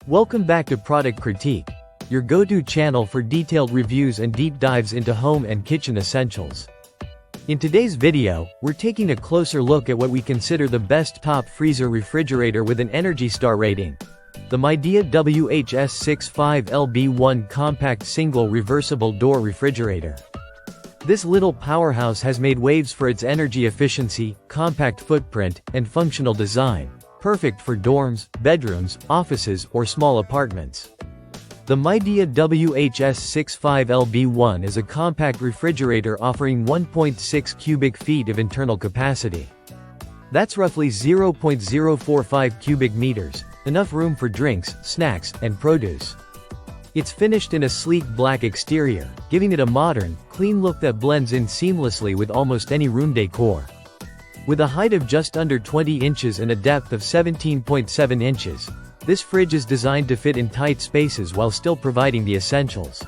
Welcome back to Product Critique, your go-to channel for detailed reviews and deep dives into home and kitchen essentials. In today's video, we're taking a closer look at what we consider the best top freezer refrigerator with an Energy Star rating. The Midea WHS-65LB1 Compact Single Reversible Door Refrigerator. This little powerhouse has made waves for its energy efficiency, compact footprint, and functional design, perfect for dorms, bedrooms, offices, or small apartments. The Midea WHS-65LB1 is a compact refrigerator offering 1.6 cubic feet of internal capacity. That's roughly 0.045 cubic meters, enough room for drinks, snacks, and produce. It's finished in a sleek black exterior, giving it a modern, clean look that blends in seamlessly with almost any room decor. With a height of just under 20 inches and a depth of 17.7 inches, this fridge is designed to fit in tight spaces while still providing the essentials.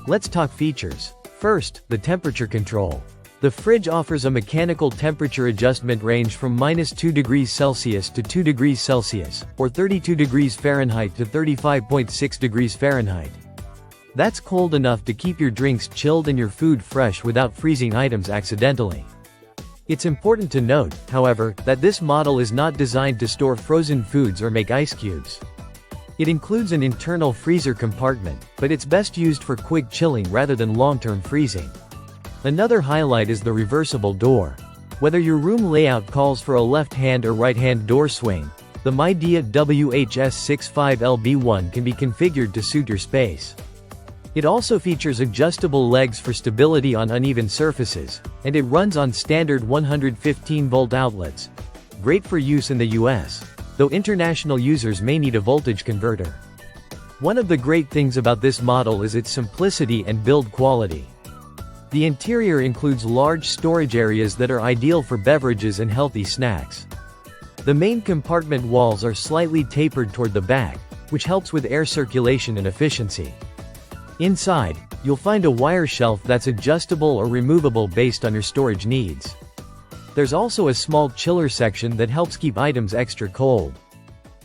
Let's talk features. First, the temperature control. The fridge offers a mechanical temperature adjustment range from -2 degrees Celsius to 2 degrees Celsius, or 32 degrees Fahrenheit to 35.6 degrees Fahrenheit. That's cold enough to keep your drinks chilled and your food fresh without freezing items accidentally. It's important to note, however, that this model is not designed to store frozen foods or make ice cubes. It includes an internal freezer compartment, but it's best used for quick chilling rather than long-term freezing. Another highlight is the reversible door. Whether your room layout calls for a left-hand or right-hand door swing, the Midea WHS-65LB1 can be configured to suit your space. It also features adjustable legs for stability on uneven surfaces, and it runs on standard 115-volt outlets. Great for use in the US, though international users may need a voltage converter. One of the great things about this model is its simplicity and build quality. The interior includes large storage areas that are ideal for beverages and healthy snacks. The main compartment walls are slightly tapered toward the back, which helps with air circulation and efficiency. Inside, you'll find a wire shelf that's adjustable or removable based on your storage needs. There's also a small chiller section that helps keep items extra cold.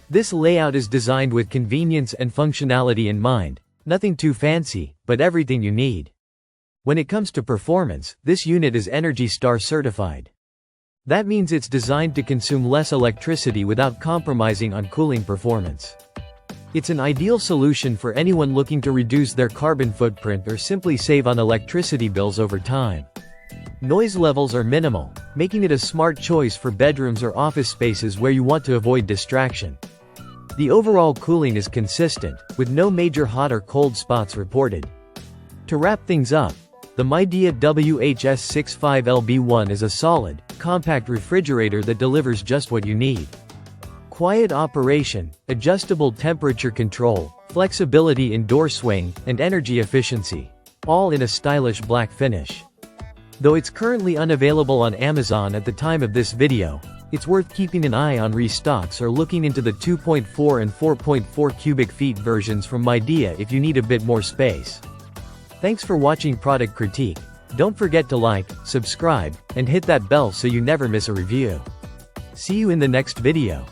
This layout is designed with convenience and functionality in mind, nothing too fancy, but everything you need. When it comes to performance, this unit is Energy Star certified. That means it's designed to consume less electricity without compromising on cooling performance. It's an ideal solution for anyone looking to reduce their carbon footprint or simply save on electricity bills over time. Noise levels are minimal, making it a smart choice for bedrooms or office spaces where you want to avoid distraction. The overall cooling is consistent, with no major hot or cold spots reported. To wrap things up, the Midea WHS-65LB1 is a solid, compact refrigerator that delivers just what you need. Quiet operation, adjustable temperature control, flexibility in door swing, and energy efficiency, all in a stylish black finish. Though it's currently unavailable on Amazon at the time of this video, it's worth keeping an eye on restocks or looking into the 2.4 and 4.4 cubic feet versions from Midea if you need a bit more space. Thanks for watching Product Critique. Don't forget to like, subscribe, and hit that bell so you never miss a review. See you in the next video.